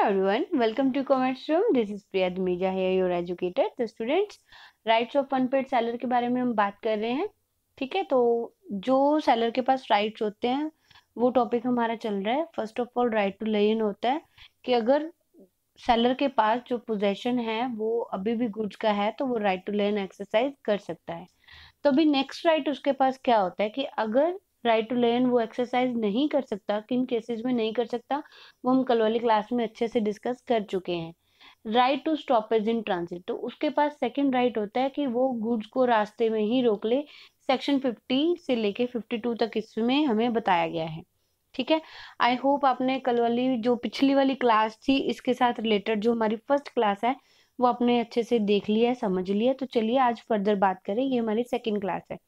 everyone, welcome to Commerce Room. This is Priya Dmija here, your educator. The students, rights of unpaired seller के बारे में हम बात कर रहे हैं. ठीक है, तो जो सेलर के पास राइट्स होते हैं वो टॉपिक हमारा चल रहा है. First of all right to lien होता है कि अगर सेलर के पास जो पोजेशन है वो अभी भी गुड्स का है तो वो राइट टू ले इन एक्सरसाइज कर सकता है. तो अभी नेक्स्ट राइट उसके पास क्या होता है कि अगर राइट टू लर्न वो एक्सरसाइज नहीं कर सकता, किन केसेस में नहीं कर सकता वो हम कल वाली क्लास में अच्छे से डिस्कस कर चुके हैं. Right to stoppage in transit, तो उसके पास सेकंड राइट होता है कि वो गुड्स को रास्ते में ही रोक ले. सेक्शन 50 से लेके 52 तक इसमें हमें बताया गया है. ठीक है, आई होप आपने कल वाली जो पिछली वाली क्लास थी इसके साथ रिलेटेड जो हमारी फर्स्ट क्लास है वो आपने अच्छे से देख लिया है, समझ लिया. तो चलिए आज फर्दर बात करें. ये हमारी सेकंड क्लास है.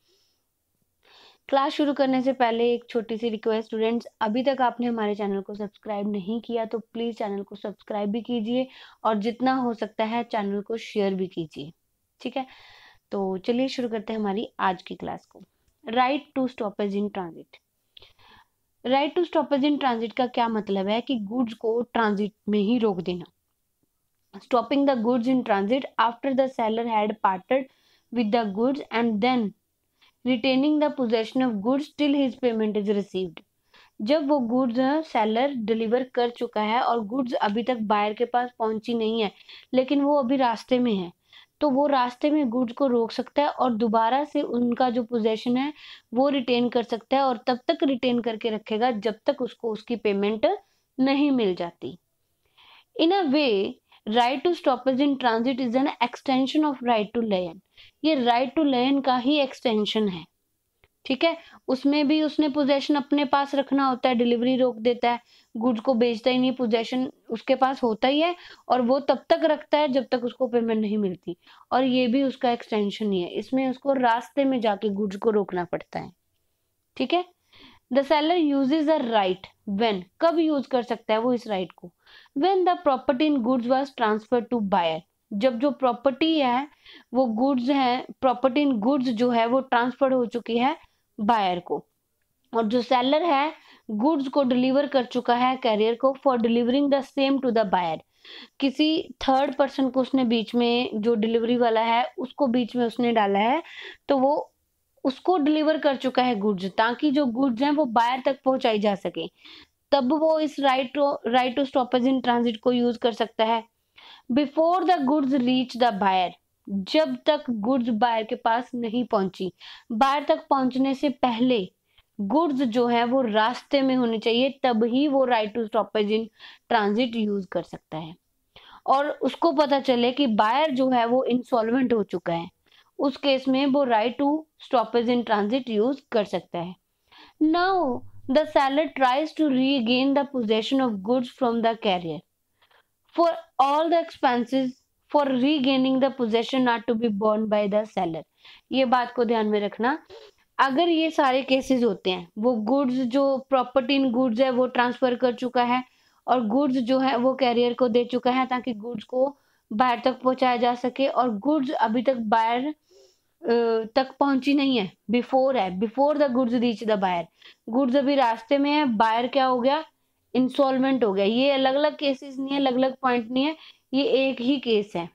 क्लास शुरू करने से पहले एक छोटी सी रिक्वेस्ट, स्टूडेंट्स अभी तक आपने हमारे चैनल को सब्सक्राइब नहीं किया तो प्लीज चैनल को सब्सक्राइब भी कीजिए और जितना हो सकता है चैनल को शेयर भी कीजिए. ठीक है, तो चलिए शुरू करते हैं हमारी आज की क्लास को. Right to stoppage in transit. Right to stoppage in transit का क्या मतलब है कि गुड्स को ट्रांजिट में ही रोक देना. Stopping the goods in transit after the seller had parted with the goods and then retaining the possession of goods till his payment is received. जब वो गुड्स सेलर डिलीवर कर चुका है और गुड्स अभी तक बायर के पास पहुंची नहीं है लेकिन वो अभी रास्ते में है, तो वो रास्ते में गुड्स को रोक सकता है और दोबारा से उनका जो पोजेशन है वो रिटेन कर सकता है और तब तक रिटेन करके रखेगा जब तक उसको उसकी पेमेंट नहीं मिल जाती. In a way right to stoppage in transit is an extension of right to lien. ये राइट टू लेन का ही एक्सटेंशन है. ठीक है, उसमें भी उसने पोजेशन अपने पास रखना होता है, डिलीवरी रोक देता है, गुड्स को बेचता ही नहीं, पोजेशन उसके पास होता ही है और वो तब तक रखता है जब तक उसको पेमेंट नहीं मिलती. और ये भी उसका एक्सटेंशन ही है, इसमें उसको रास्ते में जाके गुड्स को रोकना पड़ता है. ठीक है, the seller uses a right when, कब यूज कर सकता है वो इस राइट को, when the property in goods was transfer to buyer. जब जो प्रॉपर्टी है वो गुड्स है, प्रॉपर्टी इन गुड्स जो है वो ट्रांसफर हो चुकी है बायर को और जो सेलर है गुड्स को डिलीवर कर चुका है कैरियर को for delivering the same to the buyer. किसी थर्ड पर्सन को उसने बीच में, जो डिलीवरी वाला है उसको बीच में उसने डाला है, तो वो उसको डिलीवर कर चुका है गुड्स ताकि जो गुड्स हैं वो बायर तक पहुंचाई जा सके. तब वो इस right to stoppage in transit को यूज कर सकता है. Before the goods reach the buyer, जब तक गुड्स बायर के पास नहीं पहुंची, बायर तक पहुंचने से पहले गुड्स जो है वो रास्ते में होनी चाहिए, तब ही वो right to stoppage in transit use कर सकता है. और उसको पता चले कि बायर जो है वो इंसॉल्वेंट हो चुका है, उस केस में वो right to stoppage in transit use कर सकता है. Now the seller tries to regain the possession of goods from the carrier. For all the expenses for regaining the possession are to be borne by the seller. ये बात को ध्यान में रखना. अगर ये सारे केसेस होते हैं, वो गुड्स जो प्रॉपर्टी इन गुड्स है वो ट्रांसफर कर चुका है और गुड्स जो है वो कैरियर को दे चुका है ताकि गुड्स को बायर तक पहुंचाया जा सके और गुड्स अभी तक बायर तक पहुंची नहीं है, बिफोर है, before the goods reach the buyer. Goods अभी रास्ते में है, बायर क्या हो गया, इंसॉल्वेंट हो गया. ये अलग अलग केसेस नहीं है, अलग अलग पॉइंट नहीं है, ये एक ही केस है.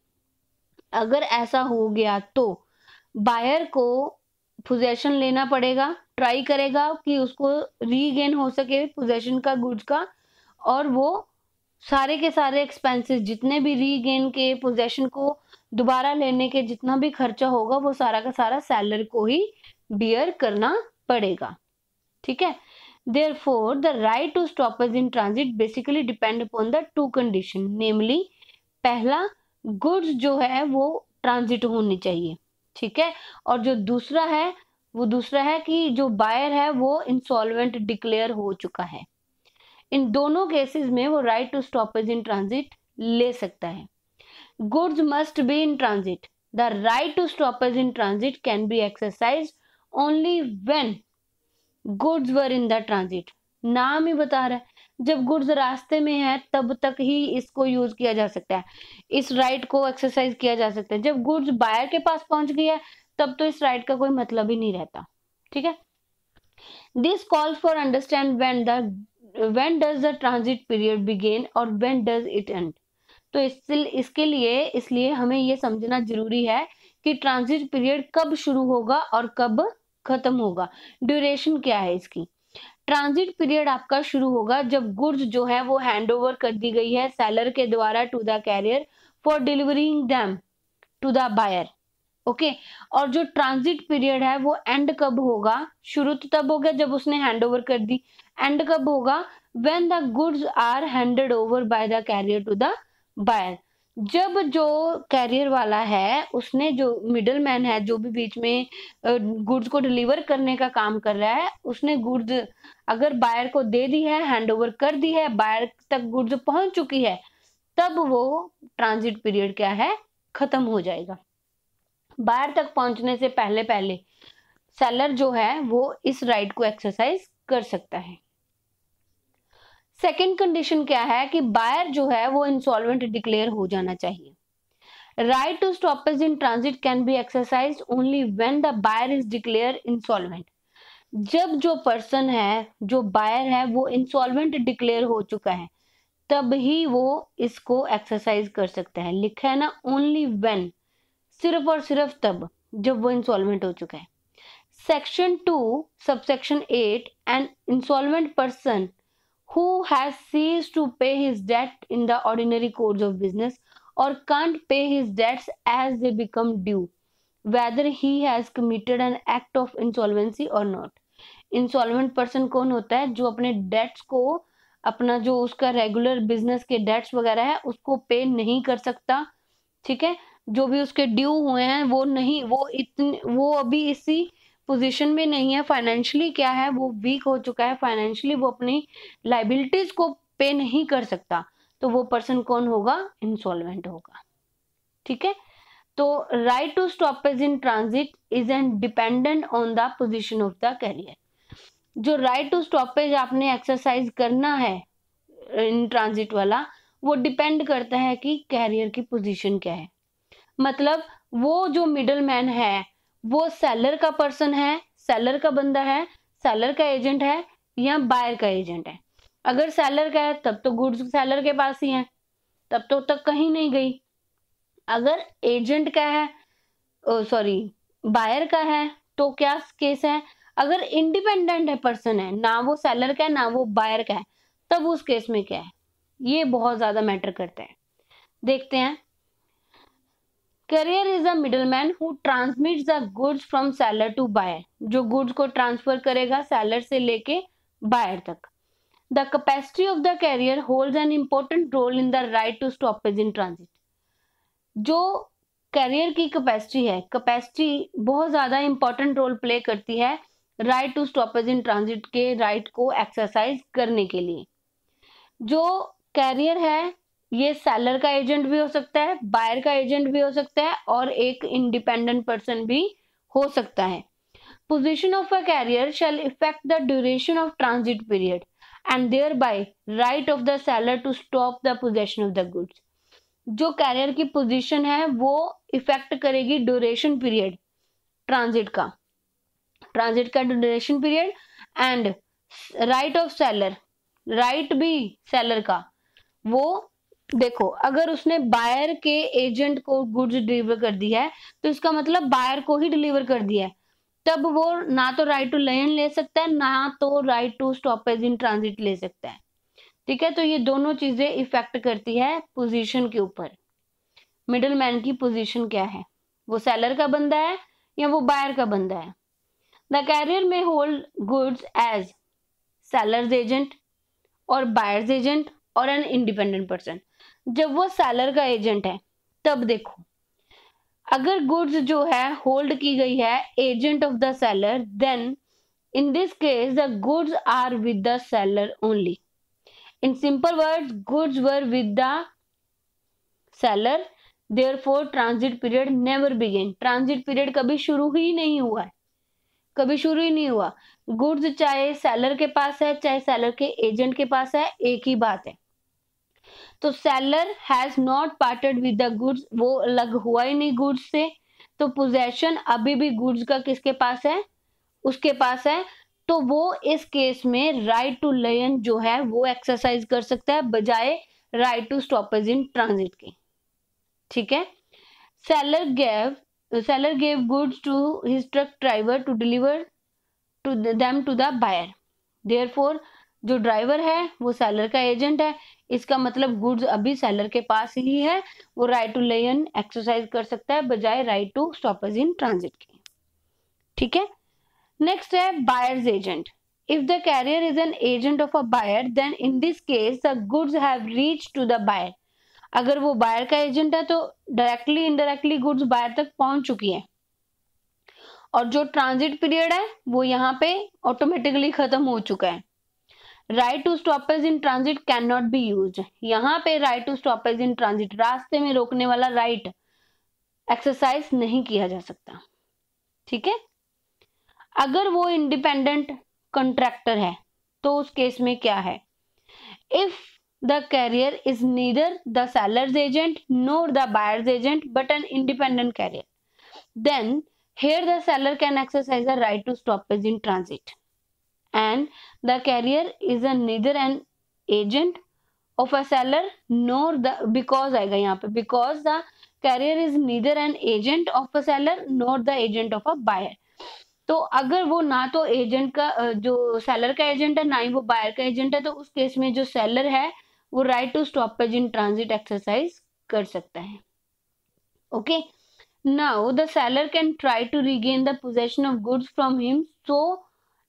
अगर ऐसा हो गया तो बायर को पोजेशन लेना पड़ेगा, ट्राई करेगा कि उसको रीगेन हो सके पोजेशन का गुड्स का, और वो सारे के सारे एक्सपेंसेस जितने भी रीगेन के पोजेशन को दोबारा लेने के जितना भी खर्चा होगा वो सारा का सारा सेलर को ही बियर करना पड़ेगा. ठीक है, therefore the right to stoppage in transit basically depend upon the two condition, namely पहला गुड्स जो है वो ट्रांजिट होनी चाहिए. ठीक है, और जो दूसरा है वो दूसरा है कि जो बायर है वो इंसॉल्वेंट डिक्लेयर हो चुका है. इन दोनों केसेस में वो right to stoppage in transit ले सकता है. Goods must be in transit. The right to stoppage in transit can be exercise only when goods were in the transit. नाम ही बता रहा है, जब गुड्स रास्ते में है तब तक ही इसको यूज किया जा सकता है, इस राइट को एक्सरसाइज किया जा सकता है. जब गुड्स बायर के पास पहुंच गई है तब तो इस राइट का कोई मतलब ही नहीं रहता. ठीक है, this calls for understand when the when does the transit period begin और व्हेन डज इट एंड। तो इसलिए हमें ये समझना जरूरी है कि ट्रांजिट पीरियड कब शुरू होगा और कब खत्म होगा, ड्यूरेशन क्या है इसकी। ट्रांजिट पीरियड आपका शुरू होगा जब गुड्स जो है वो हैंड ओवर कर दी गई है सेलर के द्वारा to the carrier for delivering them to the buyer. Okay, और जो ट्रांजिट पीरियड है वो एंड कब होगा, शुरू तो तब हो गया जब उसने हैंड ओवर कर दी, एंड कब होगा, when the goods are handed over by the carrier to the buyer. जब जो कैरियर वाला है उसने, जो मिडल मैन है जो भी बीच में गुड्स को डिलीवर करने का काम कर रहा है, उसने गुड्स अगर बायर को दे दी है, हैंड ओवर कर दी है, बायर तक गुड्स पहुंच चुकी है, तब वो ट्रांजिट पीरियड क्या है, खत्म हो जाएगा। बायर तक पहुंचने से पहले पहले सेलर जो है वो इस राइट को एक्सरसाइज कर सकता है। सेकंड कंडीशन क्या है कि बायर जो है वो इंसॉल्वेंट डिक्लेयर हो जाना चाहिए। Right to stoppage in transit can be exercised only when the buyer is declare insolvent. जब जो पर्सन है, जो बायर है, वो इंसॉल्वेंट डिक्लेयर हो चुका है, तब ही वो इसको एक्सरसाइज कर सकता है। लिखा है ना ओनली व्हेन, सिर्फ और सिर्फ तब जब वो इंसॉल्वेंट हो चुका है। Section 2 subsection 8, an insolvent person who has ceased to pay his debt in the ordinary course of business or can't pay his debts as they become due, whether he has committed an act of insolvency or not। Insolvent person कौन होता है, जो अपने dates को, अपना जो उसका regular business के डेट्स वगैरह है उसको पे नहीं कर सकता, ठीक है, जो भी उसके ड्यू हुए हैं वो नहीं, वो अभी इसी पोजीशन में नहीं है, फाइनेंशियली क्या है, वो वीक हो चुका है, फाइनेंशियली वो अपनी लाइबिलिटीज को पे नहीं कर सकता, तो वो पर्सन कौन होगा, इंसॉल्वेंट होगा। ठीक है, तो right to stoppage in transit is and dependent on the position of the carrier. जो राइट टू स्टॉपेज आपने एक्सरसाइज करना है इन ट्रांजिट वाला, वो डिपेंड करता है कि कैरियर की पोजीशन क्या है। मतलब वो जो मिडल मैन है वो सेलर का पर्सन है, सेलर का बंदा है, सेलर का एजेंट है या बायर का एजेंट है। अगर सेलर का है तब तो गुड्स सेलर के पास ही है, तब तो तक कहीं नहीं गई। अगर एजेंट का है, सॉरी बायर का है, तो क्या केस है, अगर इंडिपेंडेंट है पर्सन है, ना वो सेलर का है ना वो बायर का है, तब उस केस में क्या है, ये बहुत ज्यादा मैटर करता है। देखते हैं। Carrier is a middleman who transmits the goods from seller to buyer, जो गुड्स को ट्रांसफर करेगा सेलर से लेके बायर तक। The capacity of the carrier holds an important role in the right to stoppage in transit. जो carrier की capacity है, capacity बहुत ज्यादा इंपॉर्टेंट रोल प्ले करती है right to stoppage in transit के राइट को एक्सरसाइज करने के लिए। जो कैरियर है ये सेलर का एजेंट भी हो सकता है, बायर का एजेंट भी हो सकता है और एक इंडिपेंडेंट पर्सन भी हो सकता है। Position of a carrier shall effect the duration of transit period and thereby right of the seller to stop the possession of the goods. जो कैरियर की पोजीशन है वो इफेक्ट करेगी ड्यूरेशन पीरियड ट्रांजिट का duration period and right of seller, right भी seller का। वो देखो, अगर उसने बायर के एजेंट को गुड्स डिलीवर कर दिया है तो इसका मतलब बायर को ही डिलीवर कर दिया है, तब वो ना तो राइट टू लेन ले सकता है ना तो right to stoppage in transit ले सकता है। ठीक है, तो ये दोनों चीजें इफेक्ट करती है पोजीशन के ऊपर। मिडलमैन की पोजीशन क्या है, वो सेलर का बंदा है या वो बायर का बंदा है। द कैरियर में hold goods as seller's agent और बायर्स एजेंट और एन इंडिपेंडेंट पर्सन। जब वो सेलर का एजेंट है तब देखो, अगर गुड्स जो है होल्ड की गई है agent of the seller, then in this case the goods are with the seller only. In simple words, goods were with the seller, therefore transit period never begin. Transit period कभी शुरू ही नहीं हुआ है, कभी शुरू ही नहीं हुआ। गुड्स चाहे सेलर के पास है चाहे सेलर के एजेंट के पास है, एक ही बात है। तो seller has not parted with the goods, वो अलग हुआ ही नहीं गुड्स से, तो पोजेशन अभी भी गुड्स का किसके पास है, उसके पास है। तो वो इस केस में राइट टू लेन जो है वो एक्सरसाइज कर सकता है बजाय right to stoppage in transit के। ठीक है। seller gave goods to his truck driver to deliver them to the buyer. Therefore जो ड्राइवर है वो सेलर का एजेंट है, इसका मतलब गुड्स अभी सेलर के पास ही है, वो राइट टू लेन एक्सरसाइज कर सकता है बजाय right to stoppage in transit के। ठीक है। नेक्स्ट है buyer's agent. If the carrier is an agent of a buyer then in this case the goods have reached to the buyer. अगर वो बायर का एजेंट है तो डायरेक्टली इनडायरेक्टली गुड्स बायर तक पहुंच चुकी है, और जो ट्रांजिट पीरियड है वो यहाँ पे ऑटोमेटिकली खत्म हो चुका है। Right to stoppage in transit can not be used. यहाँ पे right to stoppage in transit, रास्ते में रोकने वाला राइट एक्सरसाइज नहीं किया जा सकता। ठीक है। अगर वो इंडिपेंडेंट कॉन्ट्रैक्टर है तो उस केस में क्या है? If the carrier is neither the seller's agent nor the buyer's agent but an independent carrier, then here the seller can exercise a right to stoppage in transit, and the carrier is a neither an agent of a seller nor the, because आएगा यहाँ पे, because the carrier is neither an agent of a seller nor the agent of a buyer। तो अगर वो ना तो agent का जो सेलर का एजेंट है ना ही वो बायर का एजेंट है, तो उस केस में जो सेलर है वो right to stoppage in transit exercise कर सकता है। Okay. Now the seller can try to regain the possession of goods from him so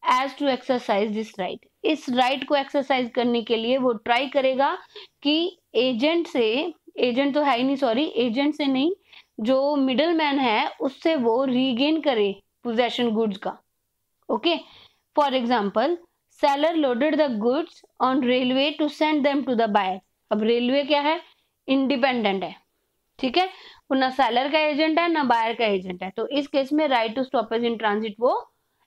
as to exercise this right. इस राइट को एक्सरसाइज करने के लिए वो ट्राई करेगा कि एजेंट तो है ही नहीं, सॉरी, एजेंट से नहीं, जो मिडल मैन है उससे वो रीगेन करे पोजेशन गुड्स का। Okay. For example seller loaded the goods on railway to send them to the buyer। अब रेलवे क्या है? इंडिपेंडेंट है। ठीक है। वो ना सेलर का एजेंट है ना बायर का एजेंट है, तो इस केस में right to stoppage in transit वो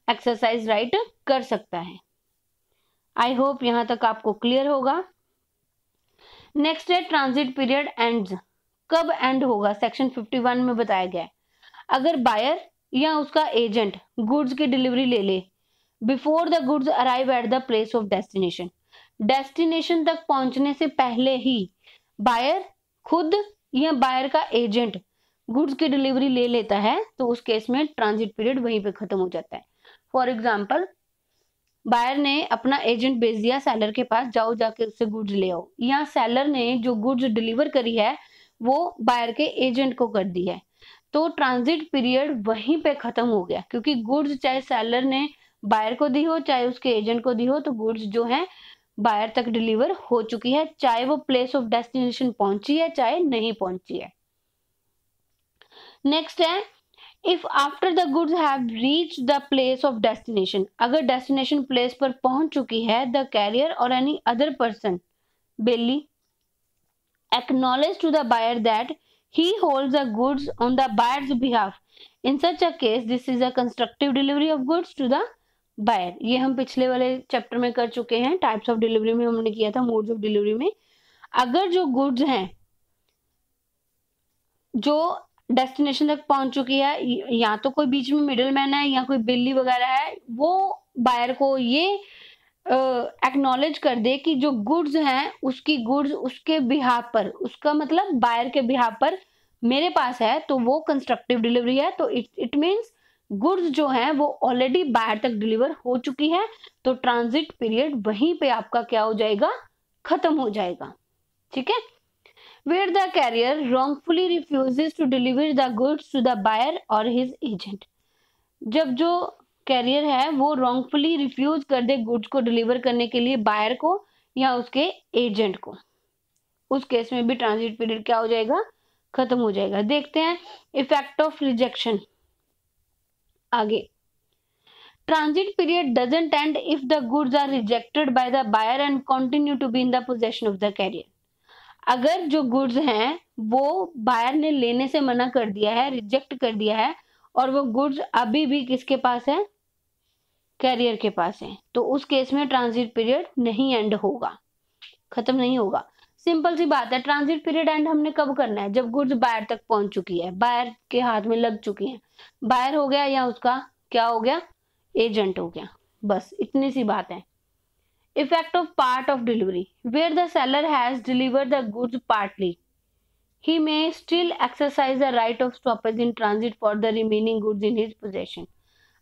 एक्सरसाइज राइट कर सकता है। आई होप यहां तक आपको क्लियर होगा। नेक्स्ट है ट्रांजिट पीरियड एंड्स। कब एंड होगा? सेक्शन 51 में बताया गया है। अगर बायर या उसका एजेंट गुड्स की डिलीवरी ले ले before the goods arrive at the place of destination, destination तक पहुंचने से पहले ही बायर खुद या बायर का एजेंट गुड्स की डिलीवरी ले लेता है, तो उस केस में ट्रांजिट पीरियड वहीं पे खत्म हो जाता है। फॉर एग्जाम्पल बायर ने अपना एजेंट भेज दिया सेलर के पास, जाओ जाके उससे गुड्स ले आओ, या सेलर ने जो गुड्स डिलीवर करी है वो बायर के एजेंट को कर दी है, तो ट्रांजिट पीरियड वहीं पे खत्म हो गया, क्योंकि गुड्स चाहे सेलर ने बायर को दी हो चाहे उसके एजेंट को दी हो, तो गुड्स जो है बायर तक डिलीवर हो चुकी है, चाहे वो प्लेस ऑफ डेस्टिनेशन पहुंची है चाहे नहीं पहुंची है। नेक्स्ट है if after the goods have reached the place of destination, अगर डेस्टिनेशन प्लेस पर पहुंच चुकी है, द कैरियर और any other person bailee acknowledge to the buyer that he holds the goods on the buyer's behalf, in such a case this is a constructive delivery of goods to the buyer. ये हम पिछले वाले chapter में कर चुके हैं, types of delivery में हमने किया था, मोड्स ऑफ डिलीवरी में। अगर जो गुड्स हैं जो डेस्टिनेशन तक पहुंच चुकी है, या तो कोई बीच में मिडिल मैन है या कोई बिल्ली वगैरह है, वो बायर को ये एक्नॉलेज कर दे कि जो गुड्स हैं उसकी गुड्स उसके बिहाफ पर, उसका मतलब बायर के बिहाफ पर मेरे पास है, तो वो कंस्ट्रक्टिव डिलीवरी है। तो इट मीन्स गुड्स जो हैं वो ऑलरेडी बायर तक डिलीवर हो चुकी है, तो ट्रांजिट पीरियड वहीं पे आपका क्या हो जाएगा? खत्म हो जाएगा। ठीक है। Where the carrier wrongfully refuses to deliver the goods to the buyer और हिज एजेंट, जब जो कैरियर है वो रॉन्गफुली रिफ्यूज कर दे गुड्स को डिलीवर करने के लिए बायर को या उसके एजेंट को, उस केस में भी ट्रांजिट पीरियड क्या हो जाएगा? खत्म हो जाएगा। देखते हैं इफेक्ट ऑफ रिजेक्शन। आगे transit period doesn't and if the goods are rejected by the buyer and continue to be in the possession of the carrier. अगर जो गुड्स हैं वो बायर ने लेने से मना कर दिया है, रिजेक्ट कर दिया है, और वो गुड्स अभी भी किसके पास है? कैरियर के पास है, तो उस केस में ट्रांजिट पीरियड नहीं एंड होगा, खत्म नहीं होगा। सिंपल सी बात है। ट्रांजिट पीरियड एंड हमने कब करना है? जब गुड्स बायर तक पहुंच चुकी है, बायर के हाथ में लग चुकी है, बायर हो गया या उसका क्या हो गया? एजेंट हो गया। बस इतनी सी बात है। Effect of part of delivery, where the seller has delivered the goods partly, he may still exercise the right of stoppage in transit for the remaining goods in his possession।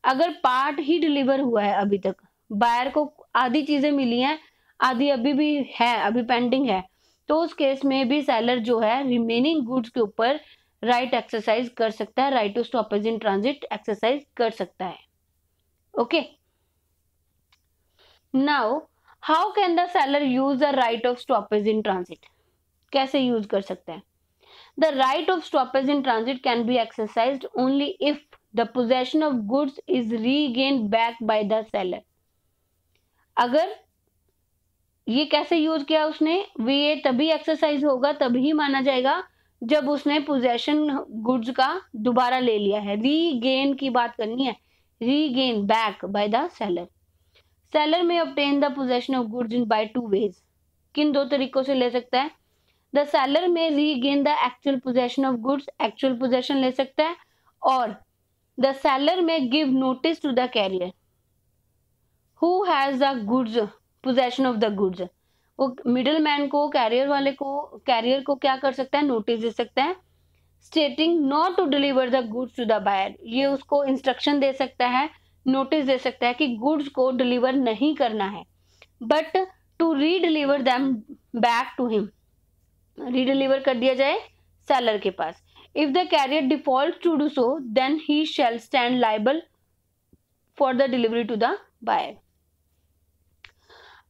अगर part ही deliver हुआ है, अभी तक buyer को आधी चीजें मिली हैं, आधी अभी भी है, अभी पेंडिंग है, तो उस केस में भी सेलर जो है रिमेनिंग गुड्स के ऊपर राइट एक्सरसाइज कर सकता है, right to stoppage in transit exercise कर सकता है। Okay, now how can the seller use the right of stoppage in transit, कैसे यूज कर सकते हैं? The right of stoppage in transit can be exercised only if the possession of goods is regained back by the seller। अगर ये कैसे use किया उसने, ये तभी एक्सरसाइज होगा, तभी माना जाएगा जब उसने पोजेशन गुड्स का दोबारा ले लिया है। रीगेन की बात करनी है, regain back by the seller. Seller में obtain the possession of goods in by two ways, किन दो तरीकों से ले सकता है? The seller may regain the actual possession of goods, actual possession ले सकता है, और the seller may give notice to the carrier who has the goods, possession of the goods। वो मिडल मैन को, कैरियर वाले को, कैरियर को क्या कर सकता है? नोटिस दे सकता है, stating not to deliver the goods to the buyer। ये उसको इंस्ट्रक्शन दे सकता है, नोटिस दे सकता है कि गुड्स को डिलीवर नहीं करना है, but to redeliver them back to him, redeliver कर दिया जाए सेलर के पास। If the carrier default to do so then he shall stand liable for the delivery to the buyer.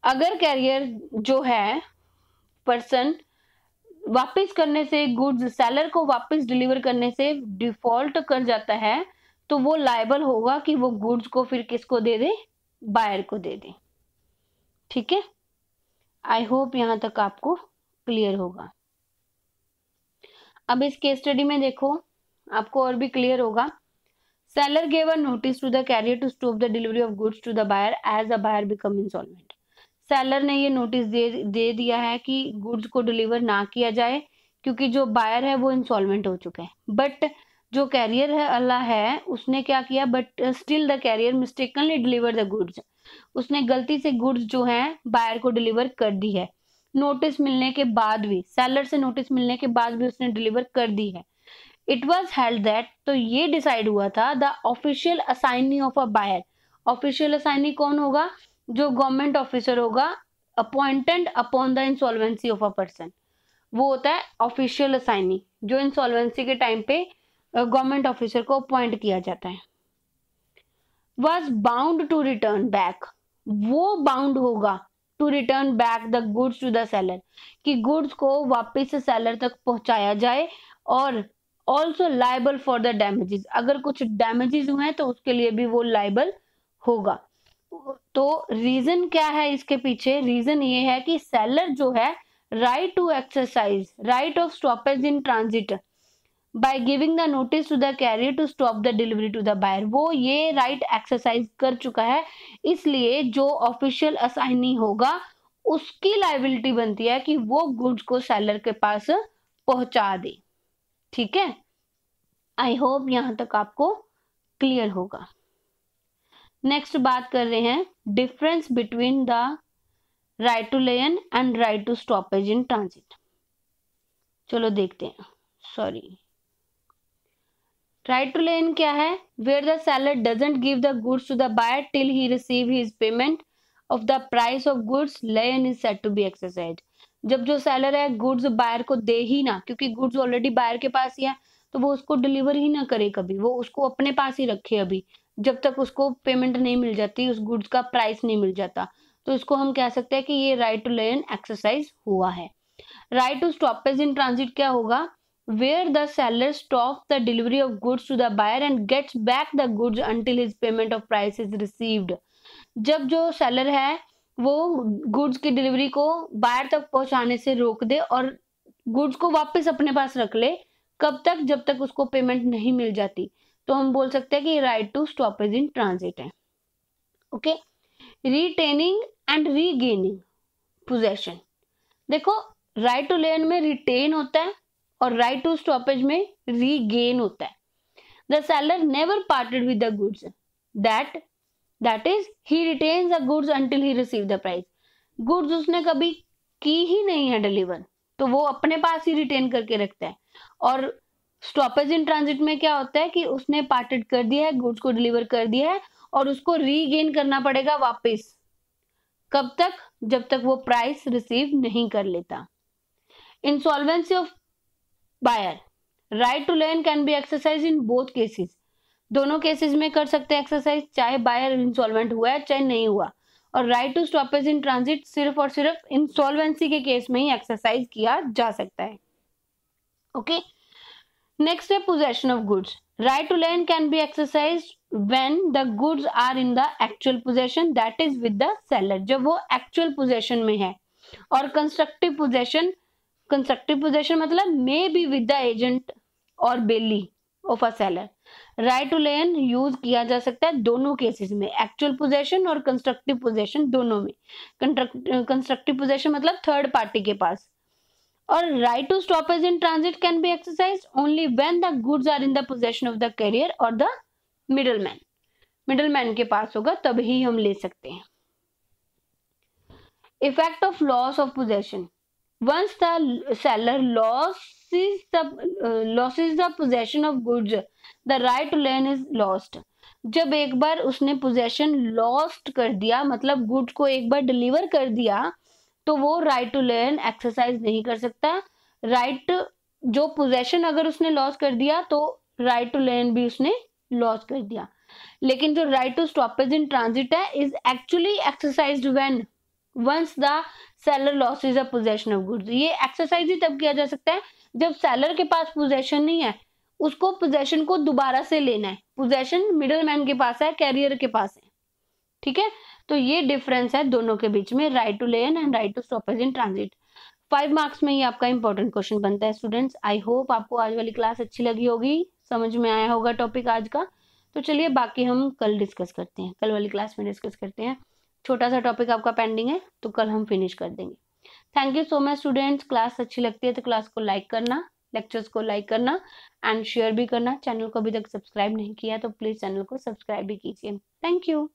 अगर कैरियर जो है पर्सन वापस करने से, गुड्स सेलर को वापस डिलीवर करने से डिफॉल्ट कर जाता है, तो वो लाइबल होगा कि वो गुड्स को फिर किसको दे दे? बायर को दे दे। ठीक है, आई होप यहां तक आपको क्लियर होगा। अब इस केस स्टडी में देखो, आपको और भी क्लियर होगा। Seller gave a notice to the carrier to stop the delivery of goods to the buyer as the buyer become insolvent. Seller ने ये नोटिस दे दिया है कि गुड्स को डिलीवर ना किया जाए, क्योंकि जो बायर है वो इंसॉल्वेंट हो चुका है। बट जो कैरियर है अल्लाह है, उसने क्या किया? But still the carrier mistakenly deliver the goods, उसने गलती से गुड्स जो है बायर को डिलीवर कर दी है। नोटिस मिलने के बाद भी, सेलर से नोटिस मिलने के बाद भी उसने डिलीवर कर दी है। इट वॉज हेल्ड दैट, तो ये डिसाइड हुआ था, the official assignee of a buyer. Official assignee कौन होगा? जो गवर्नमेंट ऑफिसर होगा, appointed upon the insolvency of a person, वो होता है ऑफिशियल असाइनी, जो इंसॉल्वेंसी के टाइम पे गवर्नमेंट ऑफिसर को अपॉइंट किया जाता है। Was bound to return back, वो बाउंड होगा to return back the goods to the seller, कि गुड्स को वापस सेलर तक पहुंचाया जाए, और also liable for the damages, अगर कुछ डैमेजेस हुए हैं तो उसके लिए भी वो लाइबल होगा। तो रीजन क्या है इसके पीछे? रीजन ये है कि सेलर जो है right to exercise right of stoppage in transit by giving the notice to the carrier to stop the delivery to the buyer, वो ये राइट एक्सरसाइज कर चुका है, इसलिए जो ऑफिशियल असाइनी होगा उसकी लाइबिलिटी बनती है कि वो गुड्स को सेलर के पास पहुंचा दे। ठीक है, आई होप यहां तक आपको क्लियर होगा। नेक्स्ट बात कर रहे हैं difference between the right to lien and right to stoppage in transit. चलो देखते हैं। सॉरी, राइट टू लेन क्या है? Where the seller doesn't give the goods to the buyer till he receive his payment of the price of goods, lien is said to be exercised. जब जो seller है goods buyer को दे ही ना, क्योंकि goods already buyer के पास ही है, तो वो उसको डिलीवर ही ना करे कभी, वो उसको अपने पास ही रखे अभी, जब तक उसको पेमेंट नहीं मिल जाती, उस गुड्स का प्राइस नहीं मिल जाता, तो इसको हम कह सकते हैं कि ये राइट टू लेन एक्सरसाइज हुआ है। Right to stoppage in transit क्या होगा? where the seller stops the delivery of goods to the buyer and gets back the goods until his payment of price is received। जब जो seller है वो goods की delivery को buyer तक पहुंचाने से रोक दे और गुड्स को वापस अपने पास रख ले, कब तक? जब तक उसको पेमेंट नहीं मिल जाती, तो हम बोल सकते हैं कि right to stoppage in transit है। Okay, retaining and regaining possession. देखो, राइट टू लेन में रिटेन होता है और राइट टू स्टॉपेज में रीगेन होता है। The seller never parted with the goods that that is he retains the goods until he receive the price. Goods उसने कभी की ही नहीं है डिलीवर, तो वो अपने पास ही रिटेन करके रखता है। और स्टॉपेज इन ट्रांजिट में क्या होता है कि उसने पार्टेड कर दिया है, गुड्स को डिलीवर कर दिया है और उसको रीगेन करना पड़ेगा वापस। कब तक? जब तक वो प्राइस रिसीव नहीं कर लेता। Insolvency of buyer, right to lien can be exercise in both cases. दोनों केसेस में कर सकते हैं एक्सरसाइज, चाहे बायर इंसॉल्वेंट हुआ है चाहे नहीं हुआ। और right to stoppage in transit सिर्फ और सिर्फ इंसॉल्वेंसी के केस में ही एक्सरसाइज किया जा सकता है। ओके, नेक्स्ट है possession of goods. Right to lien can be exercise when the goods are in the actual possession, that is with the seller, जब वो एक्चुअल पोजेशन में है। और कंस्ट्रक्टिव पोजेशन, कंस्ट्रक्टिव पोजेशन मतलब may be with the agent और bailee of a seller. Right to lien use किया जा सकता है दोनों केसेस में, एक्चुअल पोजेशन और कंस्ट्रक्टिव पोजेशन दोनों में। कंस्ट्रक्टिव पोजेशन मतलब थर्ड पार्टी के पास। और right to stoppage in transit can be exercise only when the goods are in the possession of the carrier और द मिडलमैन। मिडलमैन के पास होगा तभी हम ले सकते हैं। Effect of loss of possession, once the seller loses the possession of goods, the right to lend is lost। जब एक बार उसने पोजेशन लॉस्ट कर दिया, मतलब गुड्स को एक बार डिलीवर कर दिया, तो वो राइट टू लर्न एक्सरसाइज नहीं कर सकता। राइट जो पोजेशन अगर उसने लॉस कर दिया तो राइट टू लर्न भी उसने लॉस कर दिया। लेकिन जो right to stoppage in transit है is actually exercised when once the seller loses a possession of goods. ये एक्सरसाइज ही तब किया जा सकता है जब सेलर के पास पोजेशन नहीं है, उसको पोजेशन को दोबारा से लेना है। पोजेशन मिडलमैन के पास है, कैरियर के पास है। ठीक है, तो ये डिफरेंस है दोनों के बीच में, right to lien and right to stoppage in transit. 5 marks में ये आपका इंपॉर्टेंट क्वेश्चन बनता है स्टूडेंट्स। आई होप आपको आज वाली क्लास अच्छी लगी होगी, समझ में आया होगा टॉपिक आज का। तो चलिए बाकी हम कल डिस्कस करते हैं, कल वाली क्लास में डिस्कस करते हैं। छोटा सा टॉपिक आपका पेंडिंग है तो कल हम फिनिश कर देंगे। Thank you so much students. Class अच्छी लगती है तो क्लास को लाइक करना, लेक्चर्स को लाइक करना एंड शेयर भी करना। चैनल को अभी तक सब्सक्राइब नहीं किया तो प्लीज चैनल को सब्सक्राइब भी कीजिए। Thank you.